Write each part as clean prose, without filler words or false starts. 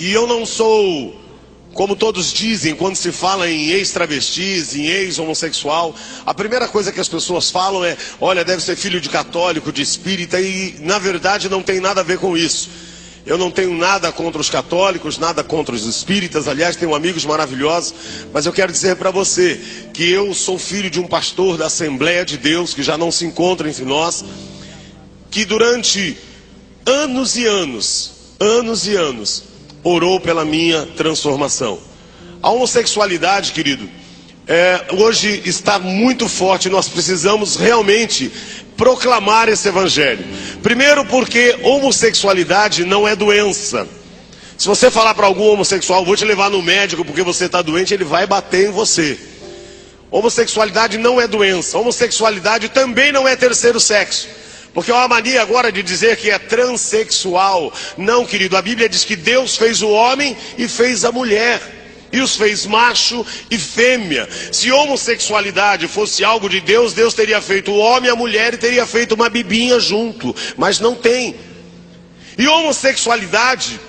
E eu não sou, como todos dizem, quando se fala em ex-travestis, em ex-homossexual, a primeira coisa que as pessoas falam é: olha, deve ser filho de católico, de espírita, e na verdade não tem nada a ver com isso. Eu não tenho nada contra os católicos, nada contra os espíritas, aliás, tenho amigos maravilhosos, mas eu quero dizer para você que eu sou filho de um pastor da Assembleia de Deus, que já não se encontra entre nós, que durante anos e anos, orou pela minha transformação. A homossexualidade, querido, hoje está muito forte. Nós precisamos realmente proclamar esse evangelho. Primeiro, porque homossexualidade não é doença. Se você falar para algum homossexual: vou te levar no médico porque você está doente, ele vai bater em você. Homossexualidade não é doença. Homossexualidade também não é terceiro sexo. Porque há uma mania agora de dizer que é transexual. Não, querido, a Bíblia diz que Deus fez o homem e fez a mulher, e os fez macho e fêmea. Se homossexualidade fosse algo de Deus, Deus teria feito o homem e a mulher e teria feito uma bibinha junto, mas não tem. E homossexualidade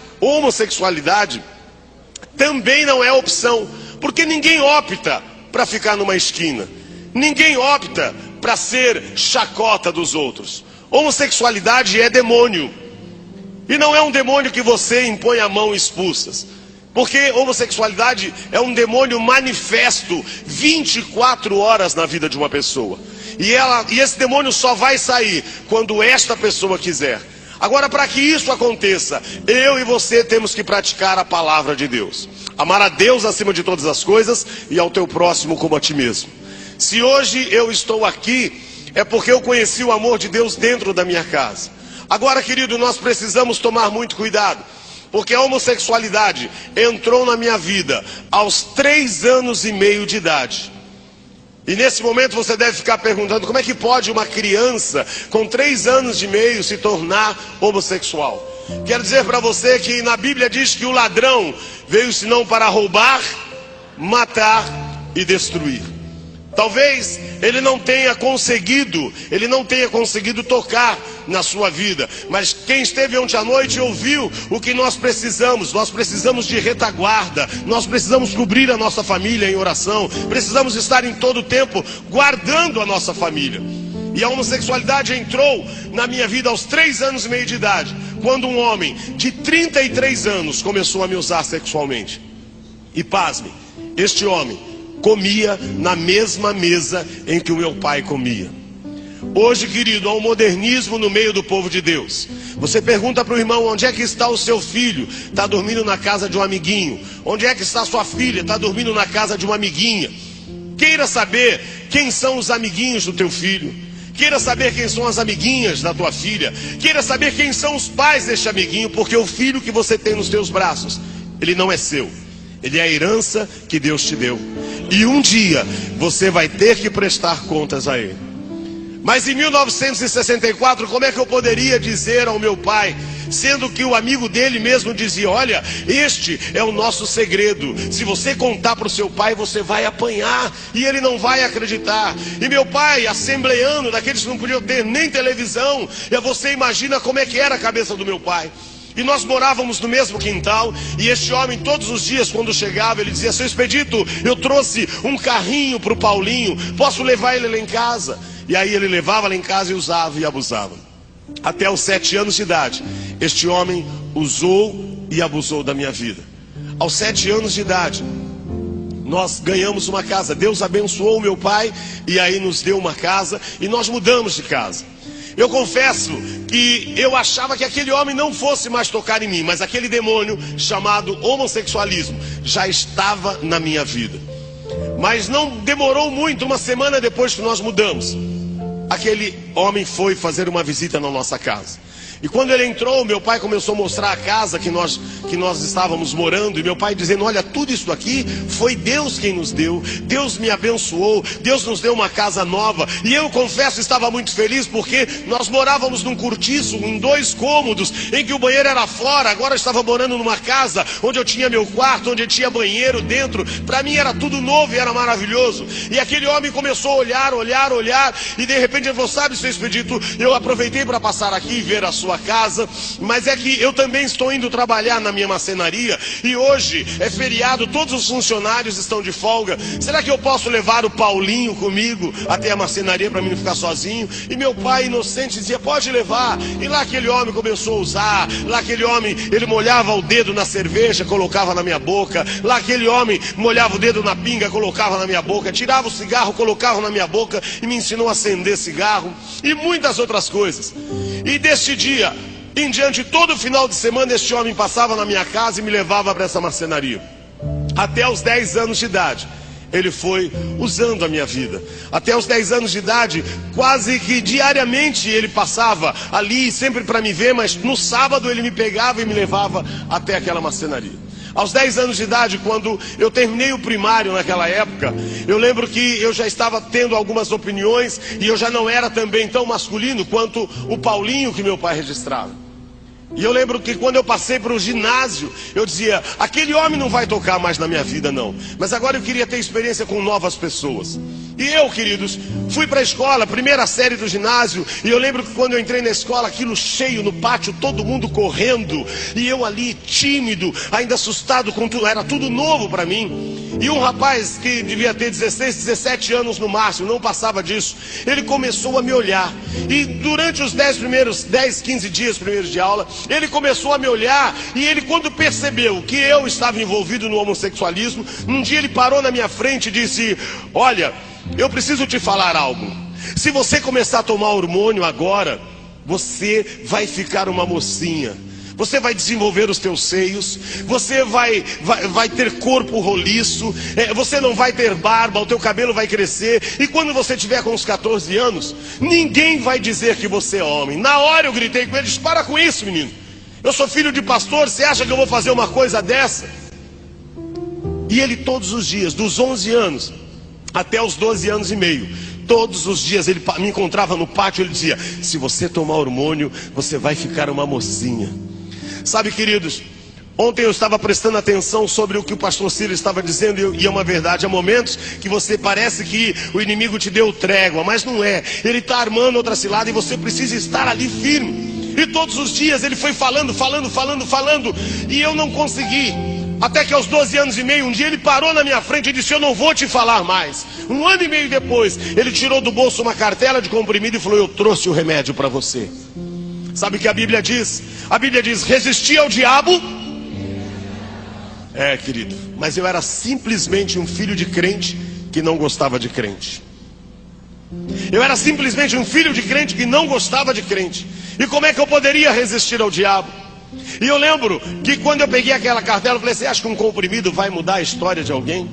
também não é opção, porque ninguém opta para ficar numa esquina, ninguém opta para ser chacota dos outros. Homossexualidade é demônio, e não é um demônio que você impõe a mão e expulsa, porque homossexualidade é um demônio manifesto 24 horas na vida de uma pessoa, e esse demônio só vai sair quando esta pessoa quiser. Agora, para que isso aconteça, eu e você temos que praticar a palavra de Deus, amar a Deus acima de todas as coisas e ao teu próximo como a ti mesmo. Se hoje eu estou aqui, é porque eu conheci o amor de Deus dentro da minha casa. Agora, querido, nós precisamos tomar muito cuidado, porque a homossexualidade entrou na minha vida aos 3 anos e meio de idade. E nesse momento você deve ficar perguntando: como é que pode uma criança com 3 anos e meio se tornar homossexual? Quero dizer para você que na Bíblia diz que o ladrão veio senão para roubar, matar e destruir. Talvez ele não tenha conseguido tocar na sua vida, mas quem esteve ontem à noite ouviu o que nós precisamos. Nós precisamos de retaguarda, nós precisamos cobrir a nossa família em oração, precisamos estar em todo tempo guardando a nossa família. E a homossexualidade entrou na minha vida aos 3 anos e meio de idade, quando um homem de 33 anos começou a me usar sexualmente. E pasme, este homem comia na mesma mesa em que o meu pai comia. Hoje, querido, há um modernismo no meio do povo de Deus. Você pergunta para o irmão: onde é que está o seu filho? Está dormindo na casa de um amiguinho. Onde é que está sua filha? Está dormindo na casa de uma amiguinha. Queira saber quem são os amiguinhos do teu filho. Queira saber quem são as amiguinhas da tua filha. Queira saber quem são os pais deste amiguinho, porque o filho que você tem nos teus braços, ele não é seu. Ele é a herança que Deus te deu. E um dia você vai ter que prestar contas a ele. Mas em 1964, como é que eu poderia dizer ao meu pai, sendo que o amigo dele mesmo dizia: olha, este é o nosso segredo, se você contar para o seu pai você vai apanhar e ele não vai acreditar. E meu pai, assembleano, daqueles que não podiam ter nem televisão, e você imagina como é que era a cabeça do meu pai. E nós morávamos no mesmo quintal, e este homem todos os dias quando chegava ele dizia: seu Expedito, eu trouxe um carrinho para o Paulinho, posso levar ele lá em casa? E aí ele levava lá em casa e usava e abusava. Até os 7 anos de idade, este homem usou e abusou da minha vida. Aos 7 anos de idade, nós ganhamos uma casa. Deus abençoou o meu pai e aí nos deu uma casa e nós mudamos de casa. Eu confesso que eu achava que aquele homem não fosse mais tocar em mim, mas aquele demônio chamado homossexualismo já estava na minha vida. Mas não demorou muito, uma semana depois que nós mudamos, aquele homem foi fazer uma visita na nossa casa. E quando ele entrou, meu pai começou a mostrar a casa que nós estávamos morando. E meu pai dizendo: olha, tudo isso aqui foi Deus quem nos deu. Deus me abençoou. Deus nos deu uma casa nova. E eu confesso, estava muito feliz, porque nós morávamos num cortiço, em 2 cômodos, em que o banheiro era fora. Agora eu estava morando numa casa onde eu tinha meu quarto, onde eu tinha banheiro dentro. Para mim era tudo novo e era maravilhoso. E aquele homem começou a olhar. E de repente ele falou: sabe, seu Expedito, eu aproveitei para passar aqui e ver a sua sua casa, mas é que eu também estou indo trabalhar na minha marcenaria, e hoje é feriado, todos os funcionários estão de folga. Será que eu posso levar o Paulinho comigo até a marcenaria para mim não ficar sozinho? E meu pai inocente dizia, pode levar. E lá aquele homem começou a usar, lá aquele homem, ele molhava o dedo na cerveja, colocava na minha boca, lá aquele homem molhava o dedo na pinga, colocava na minha boca, tirava o cigarro, colocava na minha boca e me ensinou a acender cigarro e muitas outras coisas. E deste dia em diante, todo final de semana este homem passava na minha casa e me levava para essa marcenaria. Até os 10 anos de idade ele foi usando a minha vida. Até os 10 anos de idade, quase que diariamente ele passava ali, sempre para me ver, mas no sábado ele me pegava e me levava até aquela marcenaria. Aos 10 anos de idade, quando eu terminei o primário naquela época, eu lembro que eu já estava tendo algumas opiniões e eu já não era também tão masculino quanto o Paulinho que meu pai registrava. E eu lembro que quando eu passei para o ginásio, eu dizia, aquele homem não vai tocar mais na minha vida não. Mas agora eu queria ter experiência com novas pessoas. E eu, queridos, fui para a escola, primeira série do ginásio. E eu lembro que quando eu entrei na escola, aquilo cheio no pátio, todo mundo correndo. E eu ali, tímido, ainda assustado com tudo, era tudo novo para mim. E um rapaz que devia ter 16, 17 anos no máximo, não passava disso, ele começou a me olhar. E durante os 10, 15 dias primeiros de aula, ele começou a me olhar. E ele, quando percebeu que eu estava envolvido no homossexualismo, um dia ele parou na minha frente e disse, olha, eu preciso te falar algo. Se você começar a tomar hormônio agora, você vai ficar uma mocinha. Você vai desenvolver os teus seios, você vai ter corpo roliço, você não vai ter barba, o teu cabelo vai crescer. E quando você tiver com uns 14 anos, ninguém vai dizer que você é homem. Na hora eu gritei com eles, para com isso, menino. Eu sou filho de pastor, você acha que eu vou fazer uma coisa dessa? E ele todos os dias, dos 11 anos até os 12 anos e meio, todos os dias ele me encontrava no pátio, ele dizia, se você tomar hormônio, você vai ficar uma mocinha. Sabe, queridos, ontem eu estava prestando atenção sobre o que o pastor Ciro estava dizendo, e é uma verdade. Há momentos que você parece que o inimigo te deu trégua, mas não é. Ele está armando outra cilada e você precisa estar ali firme. E todos os dias ele foi falando, e eu não consegui. Até que aos 12 anos e meio, um dia ele parou na minha frente e disse, eu não vou te falar mais. 1 ano e meio depois, ele tirou do bolso uma cartela de comprimido e falou, eu trouxe o remédio para você. Sabe o que a Bíblia diz? A Bíblia diz, resistir ao diabo. Querido, mas eu era simplesmente um filho de crente que não gostava de crente. Eu era simplesmente um filho de crente que não gostava de crente. E como é que eu poderia resistir ao diabo? E eu lembro que quando eu peguei aquela cartela, eu falei, você acha que um comprimido vai mudar a história de alguém?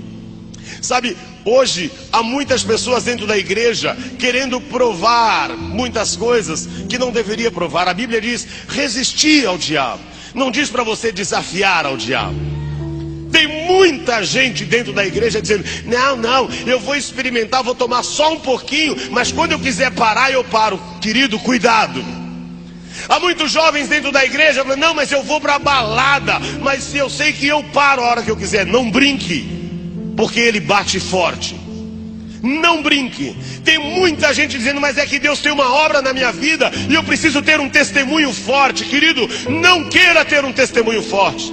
Sabe, hoje há muitas pessoas dentro da igreja querendo provar muitas coisas que não deveria provar. A Bíblia diz resistir ao diabo, não diz para você desafiar ao diabo. Tem muita gente dentro da igreja dizendo, não, eu vou experimentar, vou tomar só um pouquinho, mas quando eu quiser parar, eu paro. Querido, cuidado. Há muitos jovens dentro da igreja falando, não, mas eu vou para a balada, mas eu sei que eu paro a hora que eu quiser. Não brinque, porque ele bate forte. Não brinque. Tem muita gente dizendo, mas é que Deus tem uma obra na minha vida e eu preciso ter um testemunho forte. Querido, não queira ter um testemunho forte.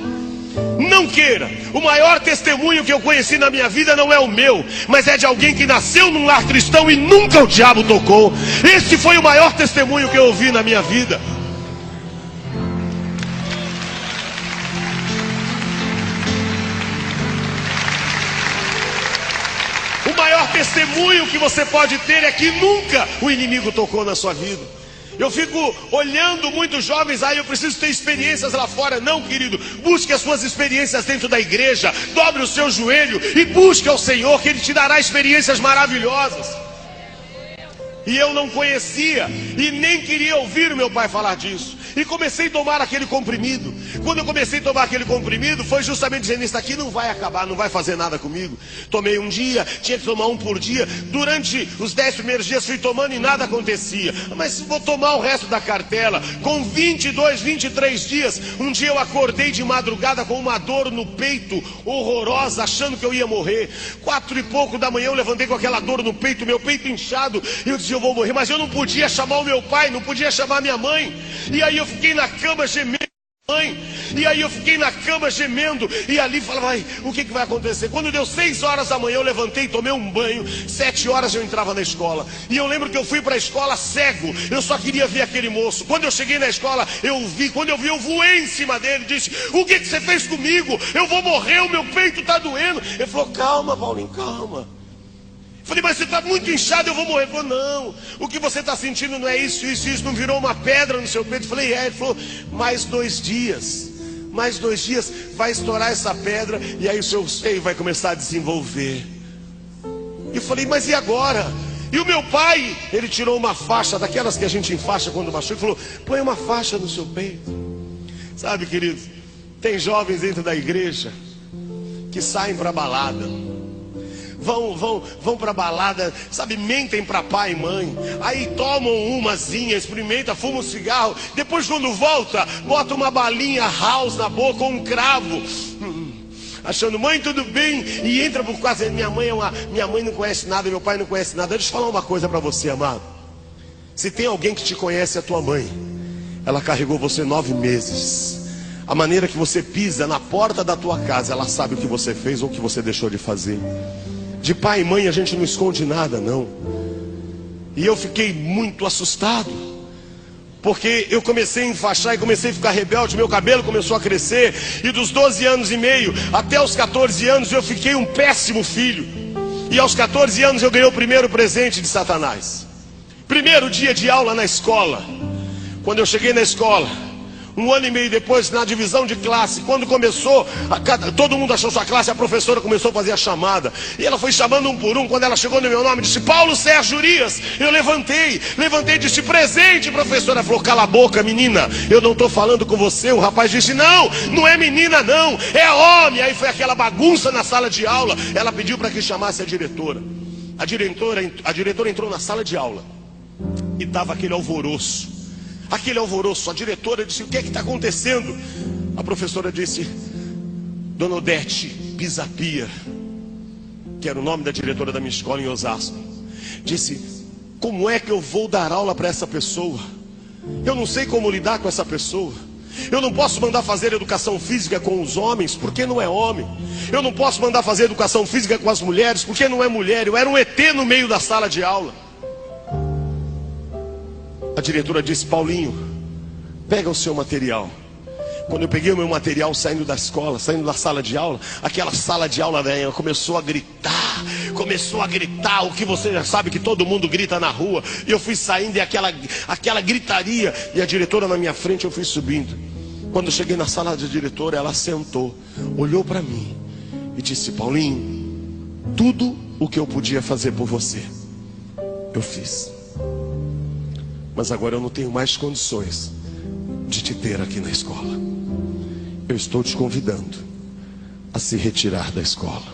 Não queira. O maior testemunho que eu conheci na minha vida não é o meu, mas é de alguém que nasceu num lar cristão e nunca o diabo tocou. Esse foi o maior testemunho que eu ouvi na minha vida. O maior testemunho que você pode ter é que nunca o inimigo tocou na sua vida. Eu fico olhando muitos jovens, eu preciso ter experiências lá fora. Não, querido, busque as suas experiências dentro da igreja. Dobre o seu joelho e busque ao Senhor, que Ele te dará experiências maravilhosas. E eu não conhecia e nem queria ouvir o meu pai falar disso. E comecei a tomar aquele comprimido. Quando eu comecei a tomar aquele comprimido, foi justamente dizendo, isso aqui não vai acabar, não vai fazer nada comigo. Tomei um dia, tinha que tomar um por dia. Durante os 10 primeiros dias fui tomando e nada acontecia. Mas vou tomar o resto da cartela. Com 22, 23 dias, um dia eu acordei de madrugada com uma dor no peito horrorosa, achando que eu ia morrer. 4 e pouco da manhã eu levantei com aquela dor no peito, meu peito inchado. E eu dizia, eu vou morrer, mas eu não podia chamar o meu pai, não podia chamar minha mãe. E aí eu eu fiquei na cama gemendo. Mãe, e aí eu fiquei na cama gemendo, e ali falava, ai, o que vai acontecer? Quando deu 6 horas da manhã eu levantei, tomei um banho, 7 horas eu entrava na escola, e eu lembro que eu fui para a escola cego, eu só queria ver aquele moço. Quando eu cheguei na escola, quando eu vi, eu voei em cima dele, disse, o que você fez comigo? Eu vou morrer, o meu peito está doendo. Ele falou, calma, Paulinho, calma. Falei, mas você está muito inchado, eu vou morrer. Ele falou, não, o que você está sentindo não é isso, não virou uma pedra no seu peito. Eu falei, é. Ele falou, mais 2 dias vai estourar essa pedra e aí o seu seio vai começar a desenvolver. E eu falei, mas e agora? E o meu pai, ele tirou uma faixa, daquelas que a gente enfaixa quando machuca, e falou, põe uma faixa no seu peito. Sabe, queridos, tem jovens dentro da igreja que saem para balada, vão para balada, sabe, mentem para pai e mãe, aí tomam umazinha, experimenta, fuma um cigarro, depois quando volta, bota uma balinha house na boca, ou um cravo, achando, mãe, tudo bem, e entra por quase, minha mãe não conhece nada, meu pai não conhece nada. Deixa eu falar uma coisa para você, amado, se tem alguém que te conhece, é a tua mãe. Ela carregou você 9 meses, a maneira que você pisa na porta da tua casa, ela sabe o que você fez ou o que você deixou de fazer. De pai e mãe a gente não esconde nada, não. E eu fiquei muito assustado, porque eu comecei a enfaixar e comecei a ficar rebelde. Meu cabelo começou a crescer, e dos 12 anos e meio até os 14 anos eu fiquei um péssimo filho. E aos 14 anos eu ganhei o primeiro presente de Satanás. Primeiro dia de aula na escola. Quando eu cheguei na escola, 1 ano e meio depois, na divisão de classe, quando começou, todo mundo achou sua classe, a professora começou a fazer a chamada, e ela foi chamando um por um. Quando ela chegou no meu nome, disse, Paulo Sérgio Urias. Eu levantei e disse, presente, professora. Ela falou, cala a boca, menina, eu não estou falando com você. O rapaz disse, não é menina não, é homem. Aí foi aquela bagunça na sala de aula. Ela pediu para que chamasse a diretora. A diretora entrou na sala de aula, e estava aquele alvoroço. A diretora disse, o que é que está acontecendo? A professora disse, Dona Odete Pisapia, que era o nome da diretora da minha escola em Osasco, disse, como é que eu vou dar aula para essa pessoa? Eu não sei como lidar com essa pessoa. Eu não posso mandar fazer educação física com os homens, porque não é homem. Eu não posso mandar fazer educação física com as mulheres, porque não é mulher. Eu era um ET no meio da sala de aula. A diretora disse, Paulinho, pega o seu material. Quando eu peguei o meu material saindo da escola, saindo da sala de aula, aquela sala de aula velha começou a gritar, o que você já sabe que todo mundo grita na rua. E eu fui saindo, e aquela gritaria, e a diretora na minha frente, eu fui subindo. Quando eu cheguei na sala da diretora, ela sentou, olhou para mim e disse, Paulinho, tudo o que eu podia fazer por você, eu fiz. Mas agora eu não tenho mais condições de te ter aqui na escola. Eu estou te convidando a se retirar da escola.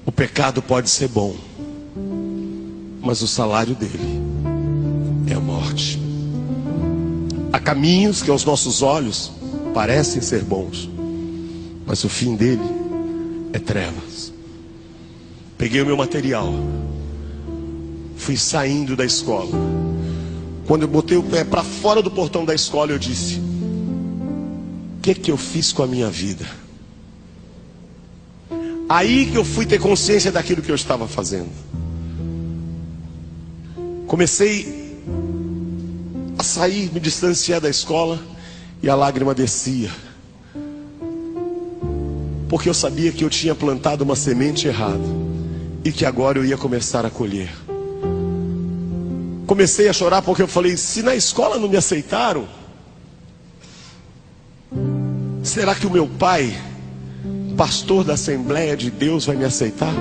O pecado pode ser bom, mas o salário dele é a morte. Há caminhos que aos nossos olhos parecem ser bons, mas o fim dele é trevas. Peguei o meu material, fui saindo da escola. Quando eu botei o pé para fora do portão da escola, eu disse, o que eu fiz com a minha vida? Aí que eu fui ter consciência daquilo que eu estava fazendo. Comecei a sair, me distanciar da escola, e a lágrima descia, porque eu sabia que eu tinha plantado uma semente errada, e que agora eu ia começar a colher. Comecei a chorar porque eu falei, se na escola não me aceitaram, será que o meu pai, pastor da Assembleia de Deus, vai me aceitar?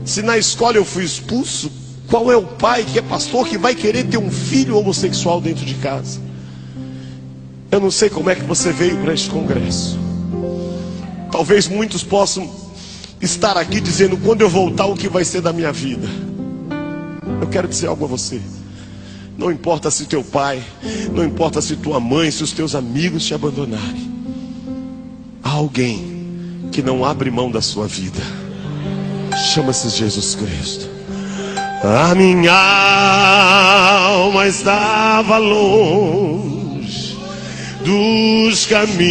Se na escola eu fui expulso, qual é o pai que é pastor que vai querer ter um filho homossexual dentro de casa? Eu não sei como é que você veio para este congresso. Talvez muitos possam estar aqui dizendo, quando eu voltar, o que vai ser da minha vida? Eu quero dizer algo a você. Não importa se teu pai, não importa se tua mãe, se os teus amigos te abandonarem, há alguém que não abre mão da sua vida. Chama-se Jesus Cristo. A minha alma estava longe dos caminhos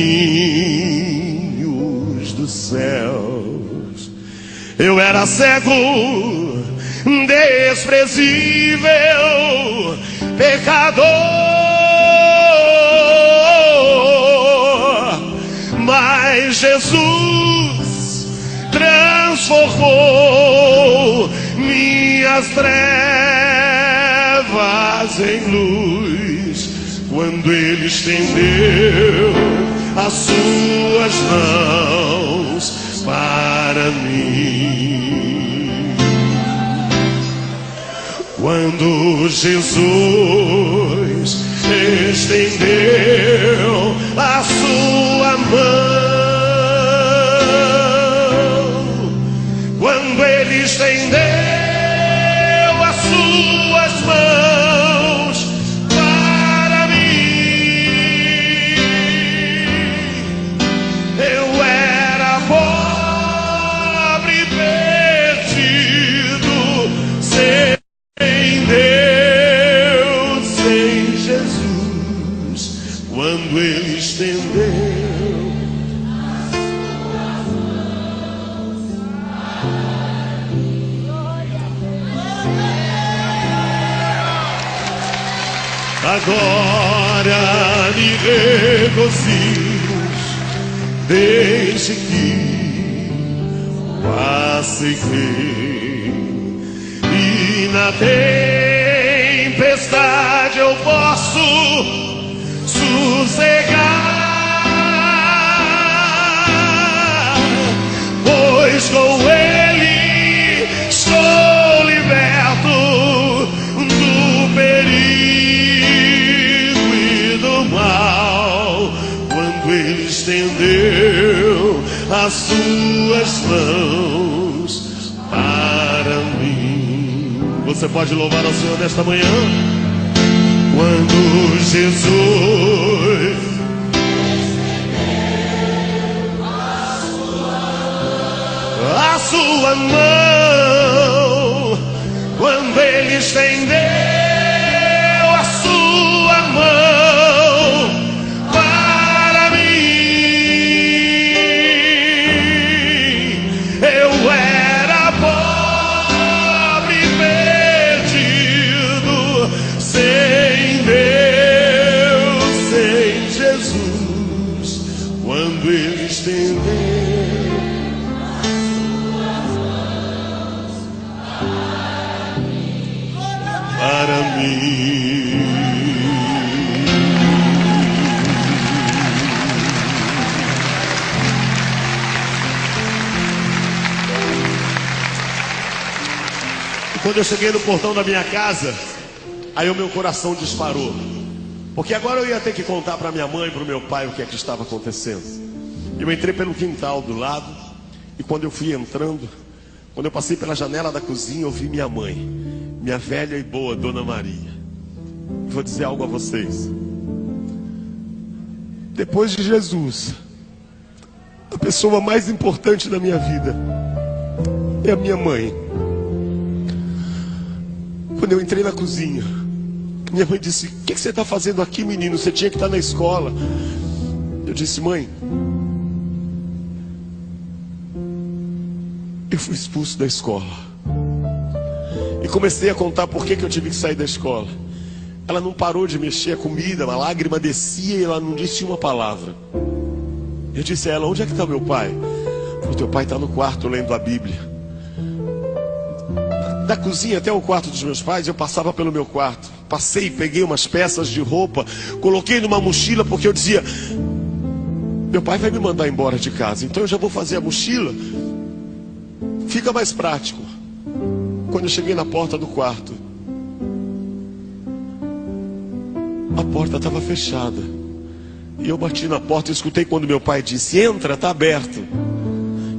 dos céus. Eu era cego, desprezível, pecador, mas Jesus transformou minhas trevas em luz, quando Ele estendeu as suas mãos para mim. Quando Jesus estendeu a sua mão, quando Ele estendeu as suas mãos para mim, eu era pobre, perdido, sem Deus, sem Jesus. Quando Ele estendeu agora me regozijo, desde que o aceitei, e na tempestade eu posso sossegar, pois com Ele estou liberto do perigo e do mal. Quando Ele estendeu as suas mãos para mim. Você pode louvar ao Senhor nesta manhã? Quando Jesus a sua mão, quando Ele estendeu a sua mão para mim, eu era pobre, perdido, sem Deus, sem Jesus. Quando Ele estendeu para mim. E quando eu cheguei no portão da minha casa, aí o meu coração disparou, porque agora eu ia ter que contar para minha mãe e para o meu pai o que é que estava acontecendo. Eu entrei pelo quintal do lado, e quando eu fui entrando, quando eu passei pela janela da cozinha, eu vi minha mãe, minha velha e boa Dona Maria. Vou dizer algo a vocês. Depois de Jesus, a pessoa mais importante da minha vida é a minha mãe. Quando eu entrei na cozinha, minha mãe disse: "O que você está fazendo aqui, menino? Você tinha que estar na escola." Eu disse: "Mãe, eu fui expulso da escola." E comecei a contar por que eu tive que sair da escola. Ela não parou de mexer a comida, uma lágrima descia e ela não disse uma palavra. Eu disse a ela: "Onde é que está meu pai?" "O teu pai está no quarto lendo a Bíblia." Da cozinha até o quarto dos meus pais, eu passava pelo meu quarto. Passei, peguei umas peças de roupa, coloquei numa mochila, porque eu dizia: meu pai vai me mandar embora de casa, então eu já vou fazer a mochila, fica mais prático. Quando eu cheguei na porta do quarto, a porta estava fechada. E eu bati na porta e escutei quando meu pai disse: "Entra, está aberto."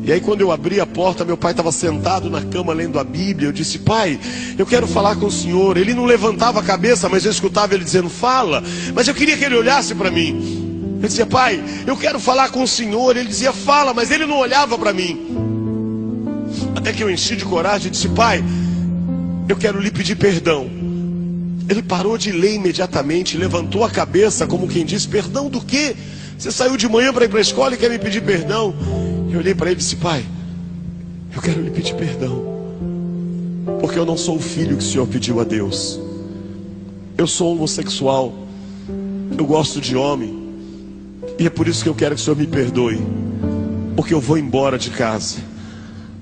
E aí quando eu abri a porta, meu pai estava sentado na cama lendo a Bíblia. Eu disse: "Pai, eu quero falar com o senhor." Ele não levantava a cabeça, mas eu escutava ele dizendo: "Fala." Mas eu queria que ele olhasse para mim. Eu dizia: "Pai, eu quero falar com o senhor." Ele dizia: "Fala." Mas ele não olhava para mim. Até que eu enchi de coragem e disse: "Pai, eu quero lhe pedir perdão. Ele parou de ler imediatamente, levantou a cabeça como quem diz: perdão do quê? Você saiu de manhã para ir para a escola e quer me pedir perdão? Eu olhei para ele e disse: pai, eu quero lhe pedir perdão, porque eu não sou o filho que o Senhor pediu a Deus. Eu sou homossexual, eu gosto de homem, e é por isso que eu quero que o Senhor me perdoe, porque eu vou embora de casa,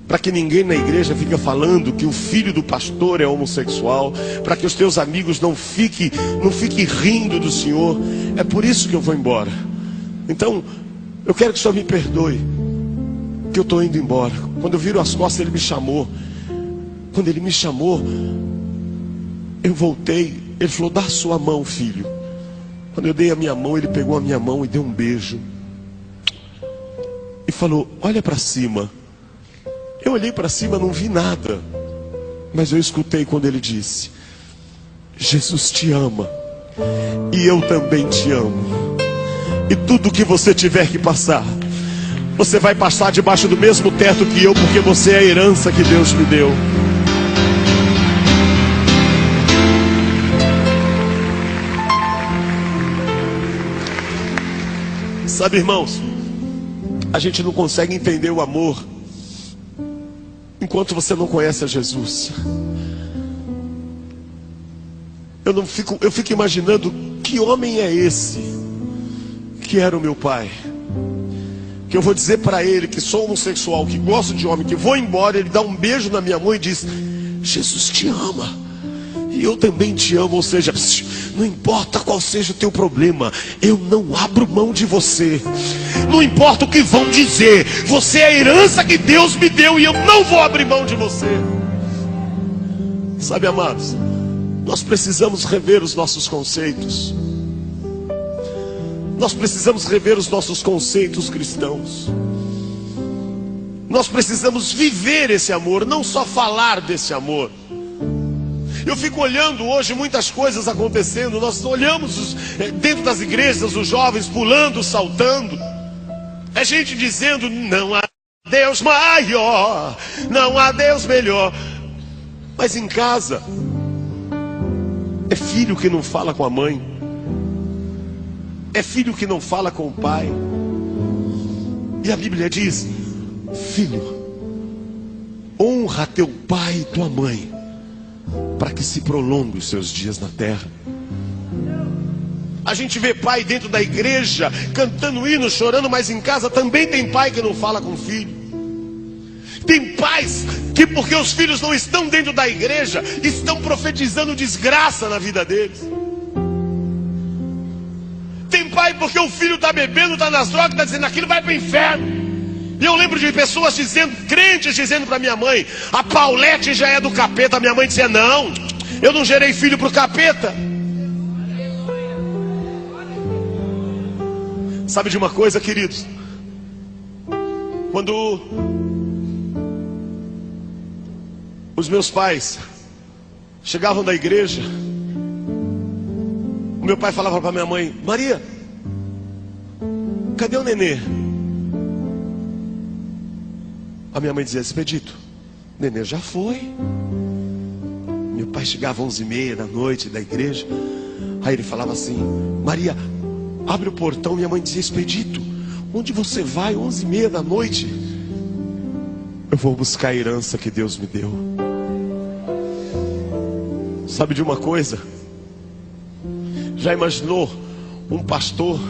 para que ninguém na igreja fique falando que o filho do pastor é homossexual, para que os teus amigos não fiquem rindo do Senhor. É por isso que eu vou embora. Então, eu quero que o Senhor me perdoe, que eu estou indo embora. Quando eu viro as costas, ele me chamou. Quando ele me chamou, eu voltei. Ele falou: dá a sua mão, filho. Quando eu dei a minha mão, ele pegou a minha mão e deu um beijo. E falou: olha para cima. Eu olhei para cima, não vi nada, mas eu escutei quando ele disse: Jesus te ama, e eu também te amo. E tudo que você tiver que passar, você vai passar debaixo do mesmo teto que eu, porque você é a herança que Deus me deu. Sabe, irmãos, a gente não consegue entender o amor enquanto você não conhece a Jesus. Eu fico imaginando: que homem é esse que era o meu pai, que eu vou dizer para ele que sou homossexual, que gosto de homem, que vou embora, ele dá um beijo na minha mão e diz: Jesus te ama, e eu também te amo. Ou seja, não importa qual seja o teu problema, eu não abro mão de você. Não importa o que vão dizer, você é a herança que Deus me deu, e eu não vou abrir mão de você. Sabe, amados, nós precisamos rever os nossos conceitos. Nós precisamos rever os nossos conceitos cristãos. Nós precisamos viver esse amor, não só falar desse amor. Eu fico olhando hoje muitas coisas acontecendo. Nós olhamos dentro das igrejas, os jovens pulando, saltando. É gente dizendo: não há Deus maior, não há Deus melhor. Mas em casa, é filho que não fala com a mãe, é filho que não fala com o pai. E a Bíblia diz: filho, honra teu pai e tua mãe, para que se prolongue os seus dias na terra. A gente vê pai dentro da igreja cantando hino, chorando, mas em casa também tem pai que não fala com o filho. Tem pais que, porque os filhos não estão dentro da igreja, estão profetizando desgraça na vida deles. Tem pai porque o filho está bebendo, está nas drogas, está dizendo: aquilo vai para o inferno. E eu lembro de pessoas dizendo, crentes dizendo para minha mãe: a Paulette já é do capeta. Minha mãe dizia: não, eu não gerei filho para o capeta. Sabe de uma coisa, queridos? Quando os meus pais chegavam da igreja, o meu pai falava para minha mãe: Maria, cadê o nenê? A minha mãe dizia: Expedito, o nenê já foi. Meu pai chegava às 11h30 da noite da igreja. Aí ele falava assim: Maria, abre o portão. Minha mãe dizia: Expedito, onde você vai 11h30 da noite? Eu vou buscar a herança que Deus me deu. Sabe de uma coisa? Já imaginou um pastor?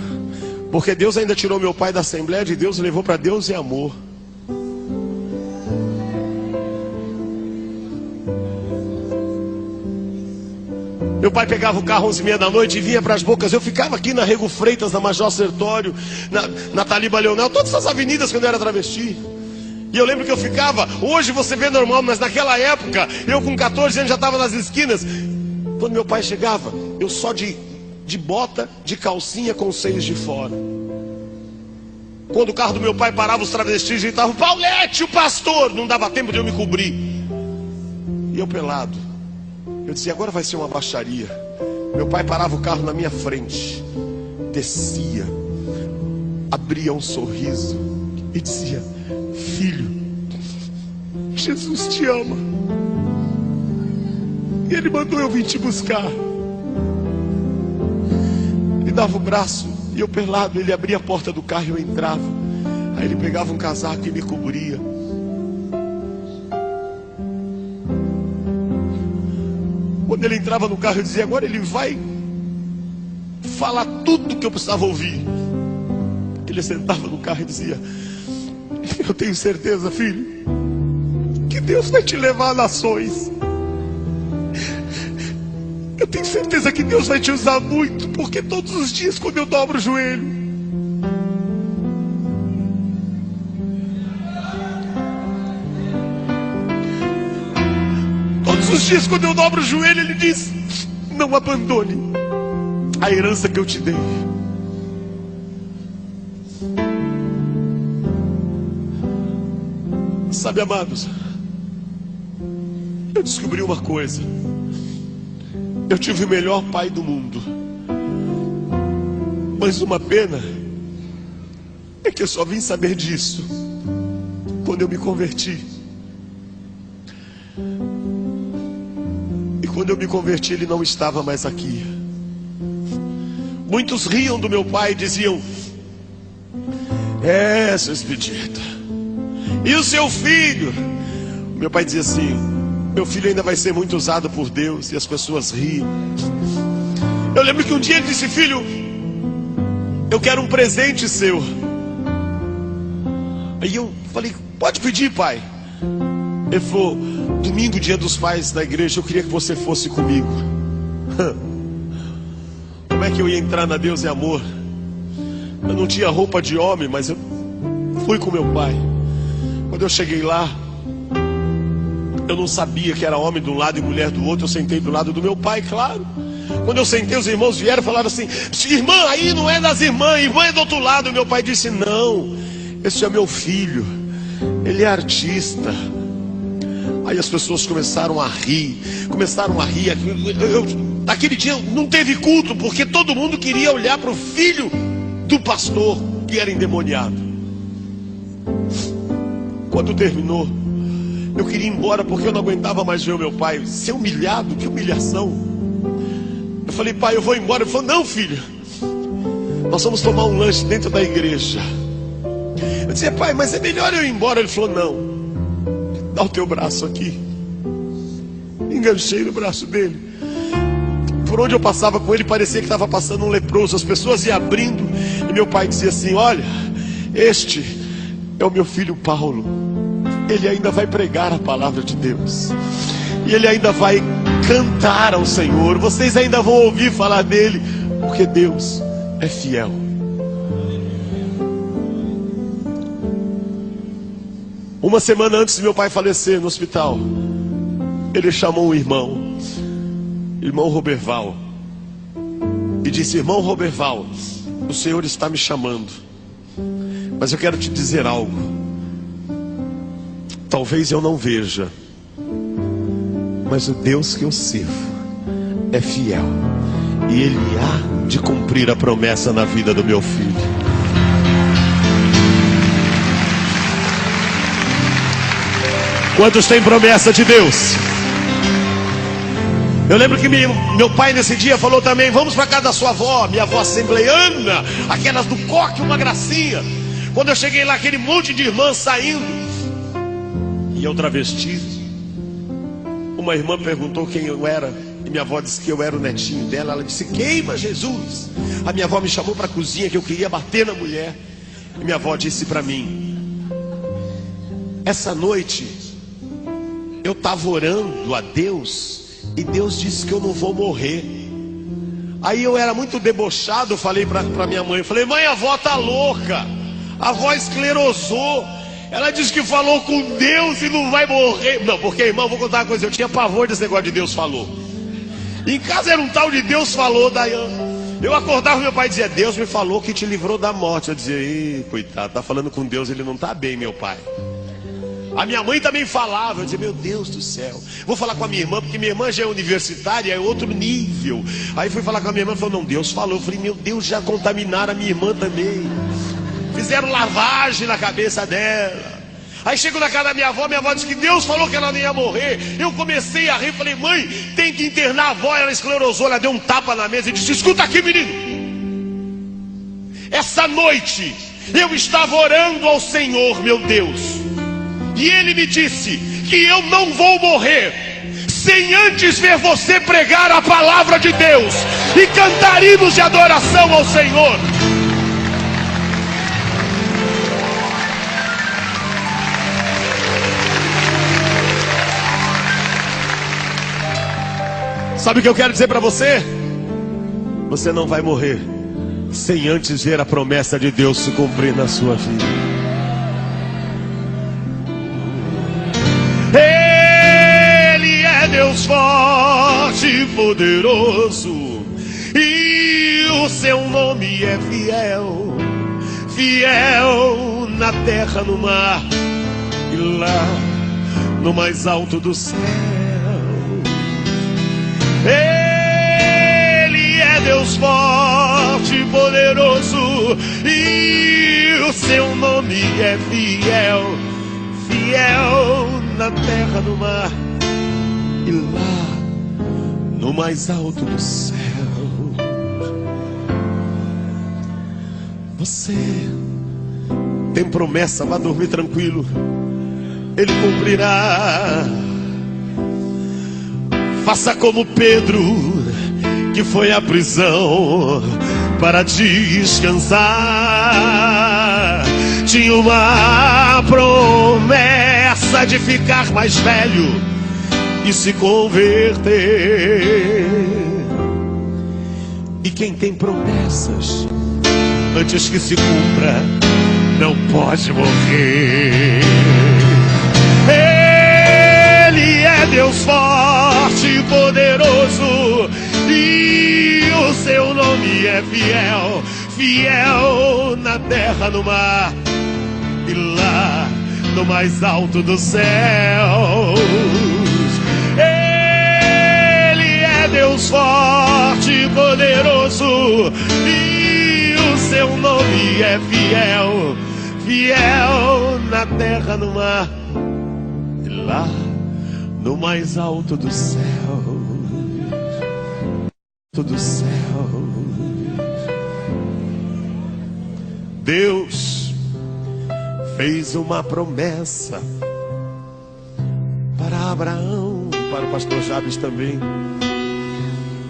Porque Deus ainda tirou meu pai da Assembleia de Deus e levou para Deus e Amor. Meu pai pegava o carro 11h30 da noite e vinha para as Bocas. Eu ficava aqui na Rego Freitas, na Major Sertório, na Taliba Leonel, todas essas avenidas quando eu era travesti. E eu lembro que eu ficava, hoje você vê normal, mas naquela época, eu com 14 anos já estava nas esquinas. Quando meu pai chegava, eu só de bota, de calcinha com os seios de fora. Quando o carro do meu pai parava, os travestis gritavam: Paulette, o pastor! Não dava tempo de eu me cobrir. E eu pelado. Eu dizia: agora vai ser uma baixaria. Meu pai parava o carro na minha frente, descia, abria um sorriso e dizia: filho, Jesus te ama. E ele mandou eu vir te buscar. Ele dava o braço e eu pelado, ele abria a porta do carro e eu entrava. Aí ele pegava um casaco e me cobria. Quando ele entrava no carro eu dizia: agora ele vai falar tudo que eu precisava ouvir. Ele sentava no carro e dizia: eu tenho certeza, filho, que Deus vai te levar a nações. Eu tenho certeza que Deus vai te usar muito, porque todos os dias quando eu dobro o joelho, todos os dias quando eu dobro o joelho, ele diz: não abandone a herança que eu te dei. Sabe, amados, eu descobri uma coisa: eu tive o melhor pai do mundo, mas uma pena é que eu só vim saber disso quando eu me converti. E quando eu me converti, ele não estava mais aqui. Muitos riam do meu pai e diziam: seu Expedito, e o seu filho? Meu pai dizia assim: meu filho ainda vai ser muito usado por Deus. E as pessoas riam. Eu lembro que um dia ele disse: filho, eu quero um presente seu. Aí eu falei: pode pedir, pai. Ele falou: domingo, dia dos pais da igreja, eu queria que você fosse comigo. Como é que eu ia entrar na Deus e Amor? Eu não tinha roupa de homem, mas eu fui com meu pai. Quando eu cheguei lá, eu não sabia que era homem de um lado e mulher do outro. Eu sentei do lado do meu pai, claro. Quando eu sentei, os irmãos vieram e falaram assim: irmã, aí não é das irmãs, irmã é do outro lado. Meu pai disse: não, esse é meu filho, ele é artista. Aí as pessoas começaram a rir. Naquele dia não teve culto, porque todo mundo queria olhar para o filho do pastor que era endemoniado. Quando terminou, eu queria ir embora, porque eu não aguentava mais ver o meu pai ser humilhado. Que humilhação. Eu falei: pai, eu vou embora. Ele falou: não, filho, nós vamos tomar um lanche dentro da igreja. Eu disse: pai, mas é melhor eu ir embora. Ele falou: não, dá o teu braço aqui. Enganchei no braço dele. Por onde eu passava com ele, parecia que estava passando um leproso. As pessoas iam abrindo e meu pai dizia assim: olha, este é o meu filho Paulo. Ele ainda vai pregar a palavra de Deus, e ele ainda vai cantar ao Senhor. Vocês ainda vão ouvir falar dele, porque Deus é fiel. Uma semana antes de meu pai falecer no hospital, ele chamou um irmão Roberval, e disse: irmão Roberval, o Senhor está me chamando, mas eu quero te dizer algo. Talvez eu não veja, mas o Deus que eu sirvo é fiel, e Ele há de cumprir a promessa na vida do meu filho. Quantos têm promessa de Deus? Eu lembro que meu pai nesse dia falou também: vamos para casa da sua avó, minha avó assembleiana, aquelas do coque, uma gracinha. Quando eu cheguei lá, aquele monte de irmãs saindo, e eu travesti. Uma irmã perguntou quem eu era, e minha avó disse que eu era o netinho dela. Ela disse: queima Jesus. A minha avó me chamou para a cozinha, que eu queria bater na mulher. E minha avó disse para mim: essa noite eu estava orando a Deus, e Deus disse que eu não vou morrer. Aí eu era muito debochado, falei para minha mãe, falei: mãe, a avó tá louca, a avó esclerosou. Ela disse que falou com Deus e não vai morrer. Não, porque, irmão, vou contar uma coisa: eu tinha pavor desse negócio de Deus falou. Em casa era um tal de Deus falou, Dayane. Eu acordava, meu pai dizia: Deus me falou que te livrou da morte. Eu dizia: ih, coitado, tá falando com Deus, ele não tá bem, meu pai. A minha mãe também falava. Eu dizia: meu Deus do céu, vou falar com a minha irmã, porque minha irmã já é universitária, é outro nível. Aí fui falar com a minha irmã, falou: não, Deus falou. Eu falei: meu Deus, já contaminaram a minha irmã também. Fizeram lavagem na cabeça dela. Aí chego na casa da minha avó disse que Deus falou que ela não ia morrer. Eu comecei a rir, falei, mãe, tem que internar a avó. Ela esclerosou, ela deu um tapa na mesa e disse, escuta aqui, menino. Essa noite eu estava orando ao Senhor, meu Deus, e Ele me disse que eu não vou morrer sem antes ver você pregar a palavra de Deus e cantar hinos de adoração ao Senhor. Sabe o que eu quero dizer para você? Você não vai morrer sem antes ver a promessa de Deus se cumprir na sua vida. Ele é Deus forte e poderoso, e o seu nome é fiel, fiel na terra, no mar e lá no mais alto do céu. Ele é Deus forte e poderoso, e o seu nome é fiel, fiel na terra, no mar e lá no mais alto do céu. Você tem promessa, vá dormir tranquilo, Ele cumprirá. Faça como Pedro, que foi à prisão para descansar. Tinha uma promessa de ficar mais velho e se converter. E quem tem promessas, antes que se cumpra, não pode morrer. Ele é Deus forte e poderoso, e o seu nome é fiel, fiel na terra, no mar e lá no mais alto dos céus. Ele é Deus forte e poderoso, e o seu nome é fiel, fiel na terra, no mar e lá no mais alto do céu, do céu. Deus fez uma promessa para Abraão e para o pastor Jabes também,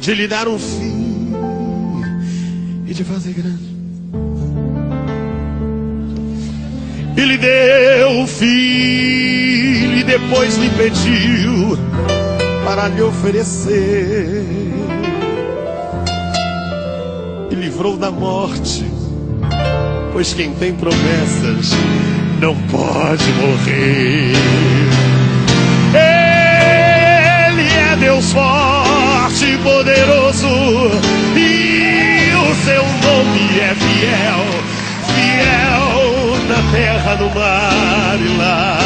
de lhe dar um filho e de fazer grande. E lhe deu o filho e depois lhe pediu para lhe oferecer, e livrou da morte, pois quem tem promessas não pode morrer. Ele é Deus forte e poderoso, e o seu nome é fiel, fiel na terra, no mar e lá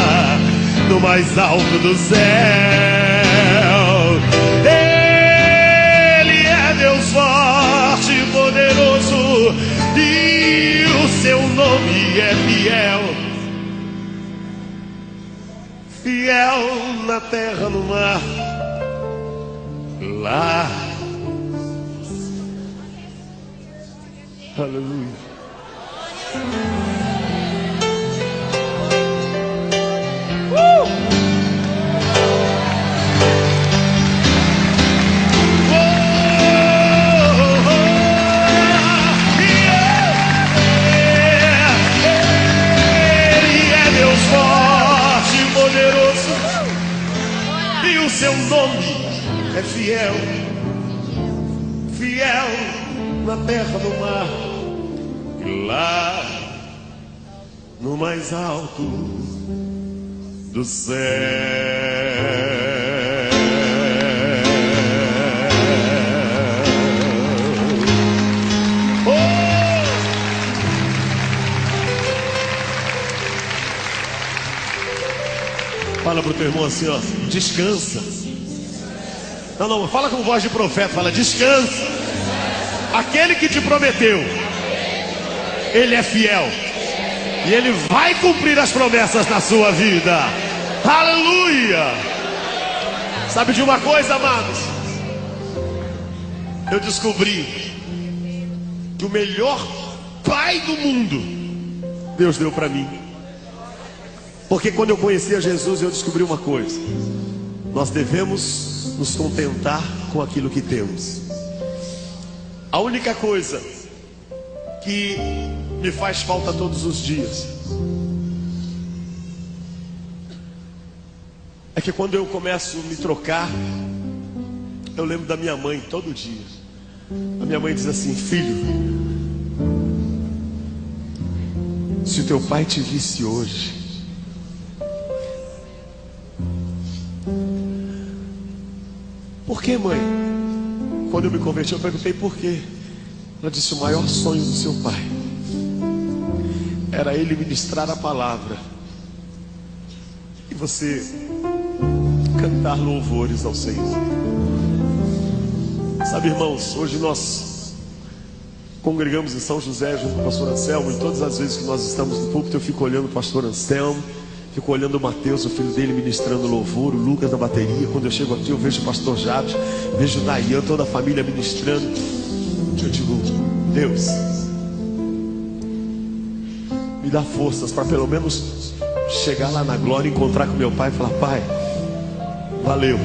no mais alto do céu. Ele é Deus forte e poderoso, e o seu nome é fiel, fiel na terra, no mar, lá. Aleluia. Seu nome é fiel, fiel na terra, no mar e lá no mais alto do céu. Oh! Fala pro teu irmão assim, ó, descansa. Não, fala com voz de profeta, fala, descansa. Aquele que te prometeu, Ele é fiel. E Ele vai cumprir as promessas na sua vida. Aleluia! Sabe de uma coisa, amados? Eu descobri que o melhor pai do mundo Deus deu para mim. Porque quando eu conheci a Jesus, eu descobri uma coisa: nós devemos nos contentar com aquilo que temos. A única coisa que me faz falta todos os dias é que quando eu começo a me trocar, eu lembro da minha mãe todo dia. A minha mãe diz assim: filho, se o teu pai te visse hoje, por que, mãe? Quando eu me converti, eu perguntei por quê. Ela disse: o maior sonho do seu pai era ele ministrar a palavra e você cantar louvores ao Senhor. Sabe, irmãos, hoje nós congregamos em São José junto com o pastor Anselmo, e todas as vezes que nós estamos no púlpito eu fico olhando o pastor Anselmo, fico olhando o Mateus, o filho dele, ministrando louvor, o Lucas na bateria. Quando eu chego aqui eu vejo o pastor Jabes, vejo o Dayan, toda a família ministrando. Eu digo: Deus, me dá forças para pelo menos chegar lá na glória, encontrar com meu pai e falar: pai, valeu.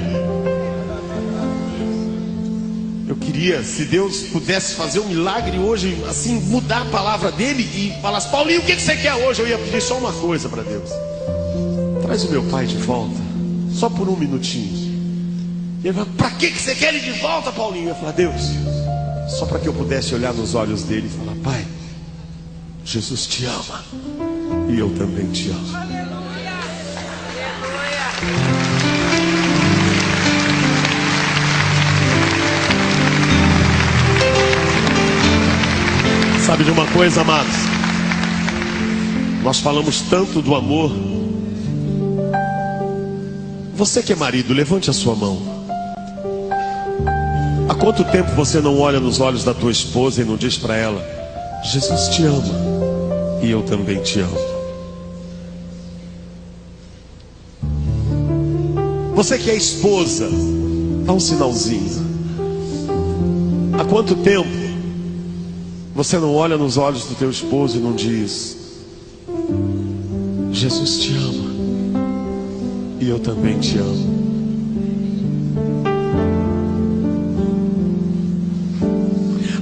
Eu queria, se Deus pudesse fazer um milagre hoje, assim, mudar a palavra dele e falasse: Paulinho, o que você quer hoje? Eu ia pedir só uma coisa para Deus: traz o meu pai de volta, só por um minutinho. E ele fala: para que você quer ele de volta, Paulinho? Eu ia falar: Deus, só para que eu pudesse olhar nos olhos dele e falar: pai, Jesus te ama e eu também te amo. Aleluia. Sabe de uma coisa, amados? Nós falamos tanto do amor. Você que é marido, levante a sua mão. Há quanto tempo você não olha nos olhos da tua esposa e não diz para ela: Jesus te ama e eu também te amo? Você que é esposa, dá um sinalzinho. Há quanto tempo você não olha nos olhos do teu esposo e não diz: Jesus te ama e eu também te amo?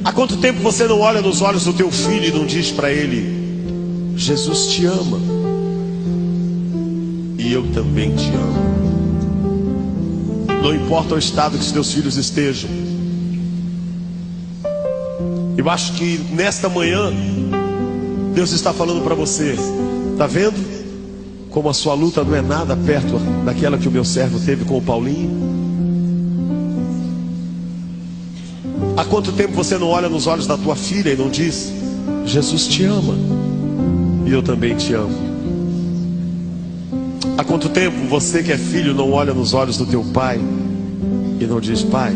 Há quanto tempo você não olha nos olhos do teu filho e não diz para ele: Jesus te ama e eu também te amo? Não importa o estado que os teus filhos estejam. Eu acho que nesta manhã Deus está falando para você: está vendo como a sua luta não é nada perto daquela que o meu servo teve com o Paulinho? Há quanto tempo você não olha nos olhos da tua filha e não diz: Jesus te ama e eu também te amo? Há quanto tempo você que é filho não olha nos olhos do teu pai e não diz: pai,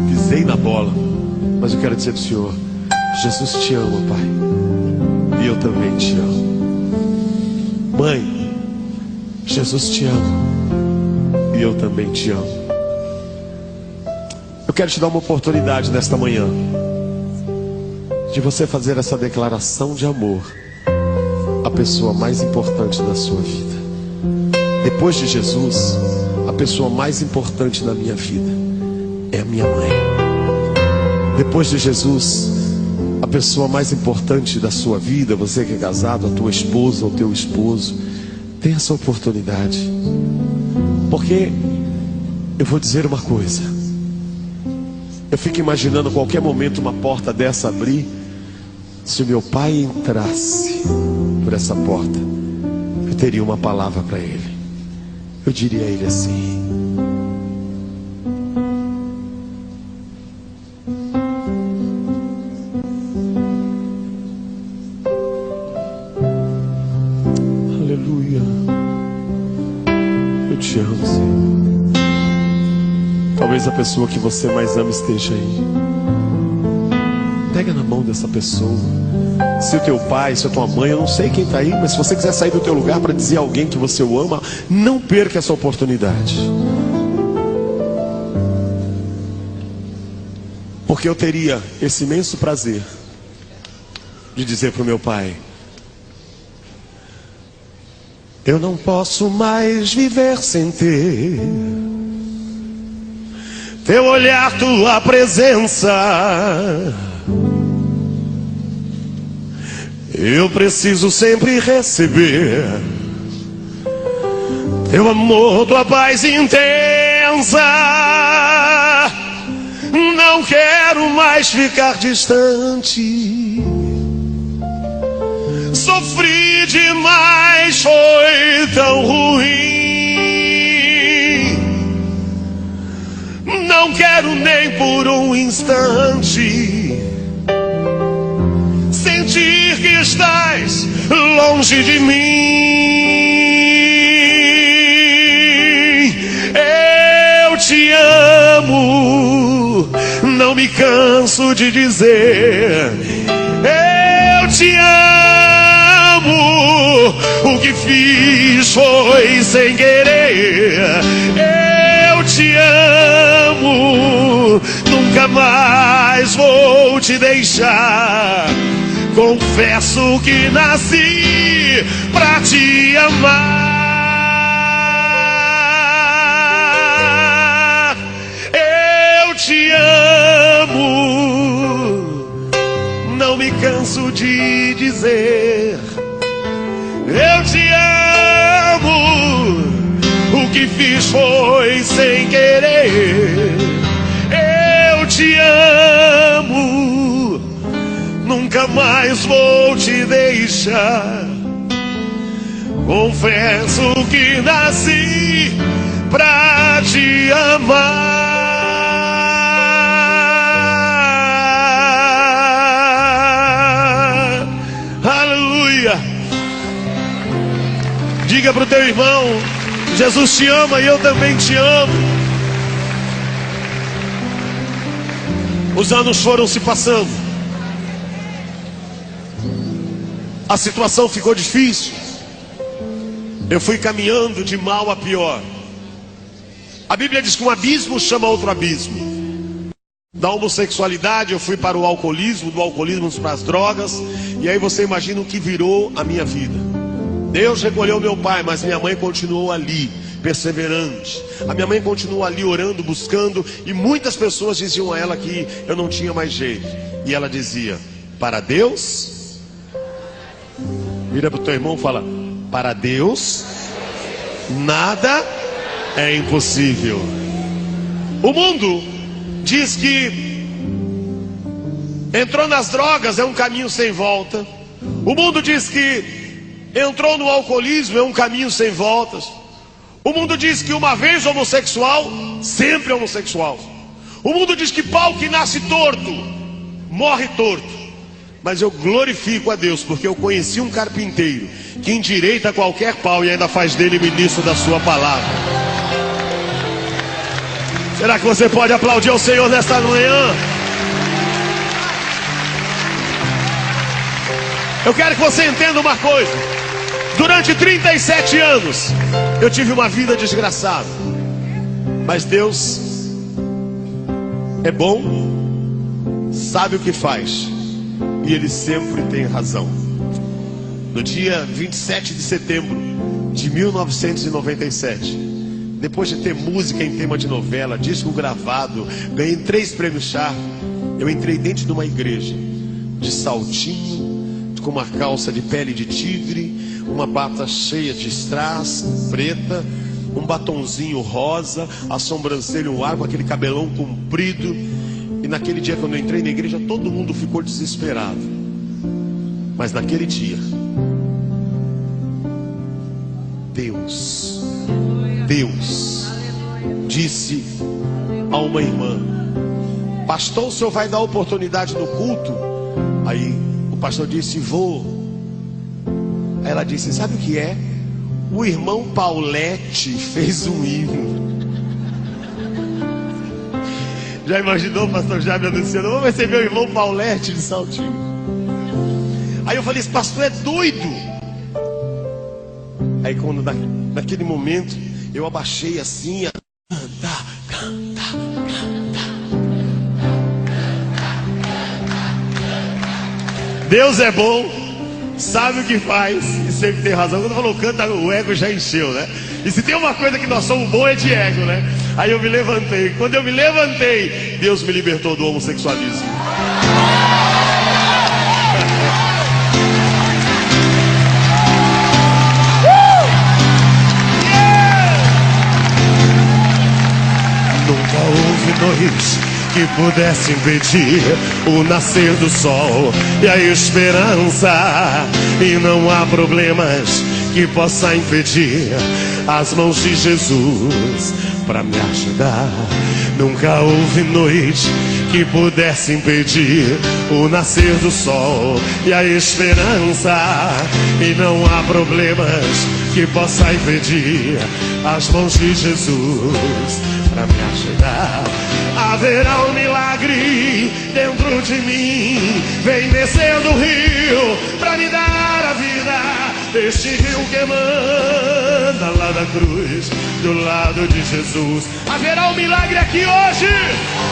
pisei na bola, mas eu quero dizer para o Senhor: Jesus te ama, pai, e eu também te amo. Mãe, Jesus te ama e eu também te amo. Eu quero te dar uma oportunidade nesta manhã de você fazer essa declaração de amor à pessoa mais importante da sua vida. Depois de Jesus, a pessoa mais importante na minha vida é a minha mãe. Depois de Jesus, a pessoa mais importante da sua vida, você que é casado, a tua esposa ou teu esposo, tem essa oportunidade. Porque eu vou dizer uma coisa: eu fico imaginando qualquer momento uma porta dessa abrir. Se o meu pai entrasse por essa porta, eu teria uma palavra para ele. Eu diria a ele assim: aleluia, eu te amo, Senhor. Talvez a pessoa que você mais ama esteja aí. Pega na mão dessa pessoa Se o teu pai, se a tua mãe, eu não sei quem está aí, mas se você quiser sair do teu lugar para dizer a alguém que você o ama, não perca essa oportunidade. Porque eu teria esse imenso prazer de dizer para o meu pai: eu não posso mais viver sem ter teu olhar, tua presença. Eu preciso sempre receber teu amor, tua paz intensa. Não quero mais ficar distante. Sofri demais, foi tão ruim. Não quero nem por um instante sentir que estás longe de mim. Eu te amo, não me canso de dizer. Eu te amo, o que fiz foi sem querer. Eu te amo, nunca mais vou te deixar. Confesso que nasci pra te amar. Eu te amo, não me canso de dizer. Eu te amo, o que fiz foi sem querer. Eu te amo, nunca mais vou te deixar. Confesso que nasci pra te amar. Aleluia. Diga pro teu irmão: Jesus te ama e eu também te amo. Os anos foram se passando. A situação ficou difícil. Eu fui caminhando de mal a pior. A Bíblia diz que um abismo chama outro abismo. Da homossexualidade eu fui para o alcoolismo, do alcoolismo para as drogas. E aí você imagina o que virou a minha vida. Deus recolheu meu pai, mas minha mãe continuou ali, perseverante. A minha mãe continuou ali orando, buscando. E muitas pessoas diziam a ela que eu não tinha mais jeito. E ela dizia: para Deus... Vira para o teu irmão e fala: para Deus nada é impossível. O mundo diz que entrou nas drogas é um caminho sem volta. O mundo diz que entrou no alcoolismo é um caminho sem voltas. O mundo diz que uma vez homossexual, sempre homossexual. O mundo diz que pau que nasce torto, morre torto. Mas eu glorifico a Deus, porque eu conheci um carpinteiro que endireita qualquer pau e ainda faz dele ministro da sua palavra. Será que você pode aplaudir ao Senhor nesta manhã? Eu quero que você entenda uma coisa. Durante 37 anos eu tive uma vida desgraçada. Mas Deus é bom, sabe o que faz, e Ele sempre tem razão. No dia 27 de setembro de 1997, depois de ter música em tema de novela, disco gravado, ganhei 3 prêmios Sharp, eu entrei dentro de uma igreja, de saltinho, com uma calça de pele de tigre, uma bata cheia de strass, preta, um batonzinho rosa, a sobrancelha um ar, com aquele cabelão comprido. E naquele dia, quando eu entrei na igreja, todo mundo ficou desesperado. Mas naquele dia, Deus disse a uma irmã: pastor, o senhor vai dar oportunidade no culto? Aí o pastor disse: vou. Aí ela disse: sabe o que é? O irmão Paulette fez um hino. Já imaginou o pastor Jaime anunciando: vamos receber o irmão Paulette de Saltinho? Aí eu falei, esse pastor é doido. Aí quando naquele momento eu abaixei assim, canta. Deus é bom, sabe o que faz e sempre tem razão. Quando falou canta, o ego já encheu, né? E se tem uma coisa que nós somos bons é de ego, né? Aí eu me levantei. Quando eu me levantei, Deus me libertou do homossexualismo. Nunca houve noite que pudesse impedir o nascer do sol e a esperança. E não há problemas que possa impedir as mãos de Jesus para me ajudar. Nunca houve noite que pudesse impedir o nascer do sol e a esperança. E não há problemas que possa impedir as mãos de Jesus para me ajudar. Haverá um milagre dentro de mim. Vem descendo o rio pra me dar a vida. Este rio que manda lá da cruz, do lado de Jesus. Haverá um milagre aqui hoje.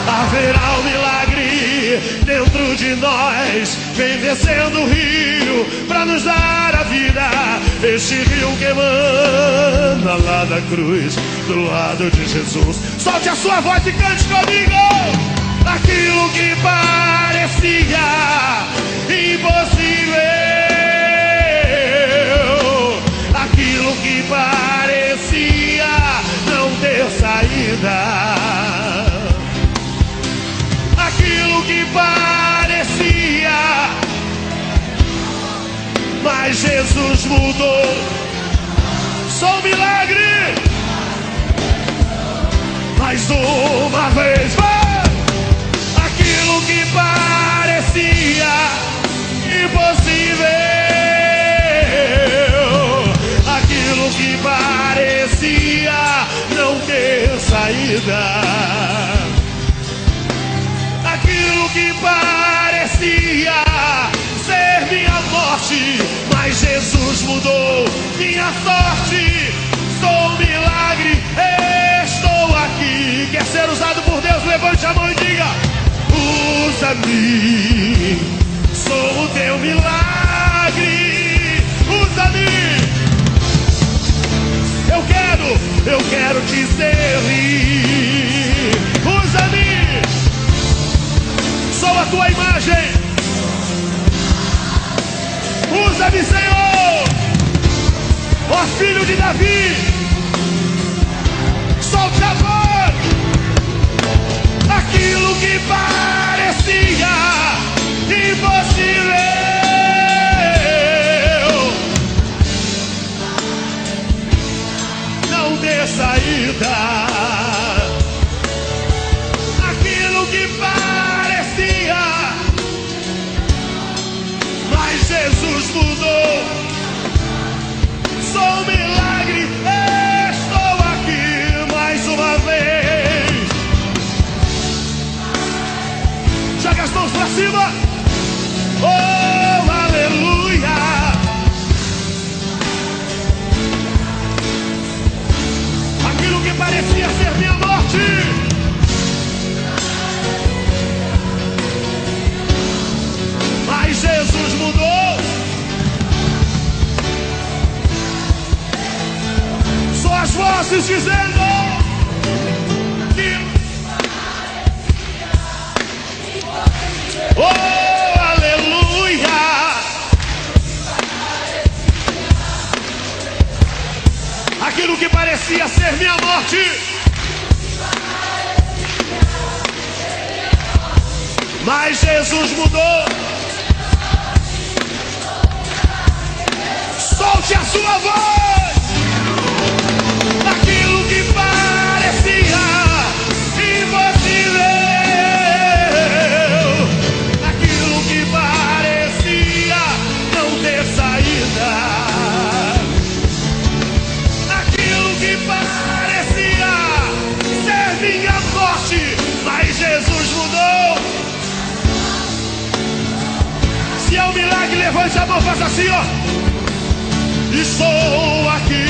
Haverá um milagre dentro de nós. Vem descendo o rio pra nos dar a vida. Este rio que manda lá da cruz, do lado de Jesus. Solte a sua voz e cante comigo. Aquilo que parecia impossível, aquilo que parecia não ter saída, aquilo que parecia, mas Jesus mudou. Só um milagre. Mais uma vez, vai! Aquilo que parecia impossível, aquilo que parecia não ter saída, aquilo que parecia ser minha morte, mas Jesus mudou minha sorte. Sou um milagre, estou aqui. Quer ser usado por Deus? Levante a mão e diga: usa-me, sou o teu milagre. Usa-me. Eu quero te servir. Usa-me, sou a tua imagem. Usa-me, Senhor, ó filho de Davi. Solte a voz. Aquilo que parecia impossível não ter saída, aquilo que parecia, mas Jesus mudou. Sou um milagre, estou aqui mais uma vez. Joga as mãos pra cima. Oh, aleluia. Aquilo que parecia ser minha morte, mas Jesus mudou. Só as vozes dizendo que oh, aleluia. Aquilo que parecia ser minha morte, mas Jesus mudou. Solte a sua voz. Aquilo que parecia impossível, aquilo que parecia não ter saída, aquilo que parecia ser minha morte, mas Jesus mudou. Se é um milagre, Levante a mão, faça assim, ó. Estou aqui.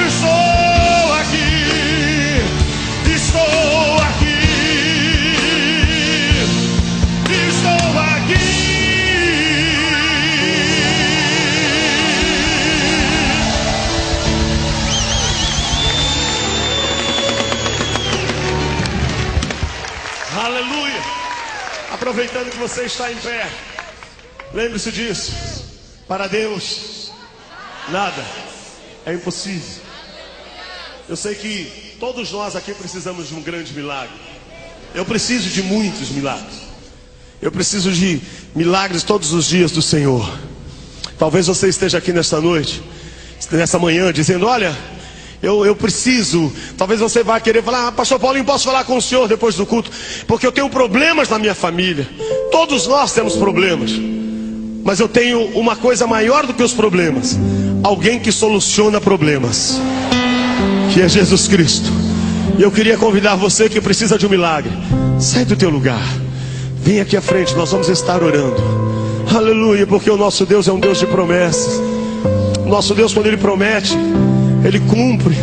Estou aqui. Estou aqui. Estou aqui. Aleluia. Aproveitando que você está em pé, lembre-se disso. Para Deus, nada é impossível. Eu sei que todos nós aqui precisamos de um grande milagre. Eu preciso de muitos milagres. Eu preciso de milagres todos os dias do Senhor. Talvez você esteja aqui nesta noite, nessa manhã, dizendo: olha, eu preciso. Talvez você vá querer falar: pastor Paulinho, posso falar com o senhor depois do culto? Porque eu tenho problemas na minha família. Todos nós temos problemas. Mas eu tenho uma coisa maior do que os problemas: alguém que soluciona problemas, que é Jesus Cristo. E eu queria convidar você que precisa de um milagre. Sai do teu lugar, vem aqui à frente, nós vamos estar orando. Aleluia, porque o nosso Deus é um Deus de promessas. O nosso Deus, quando Ele promete, Ele cumpre.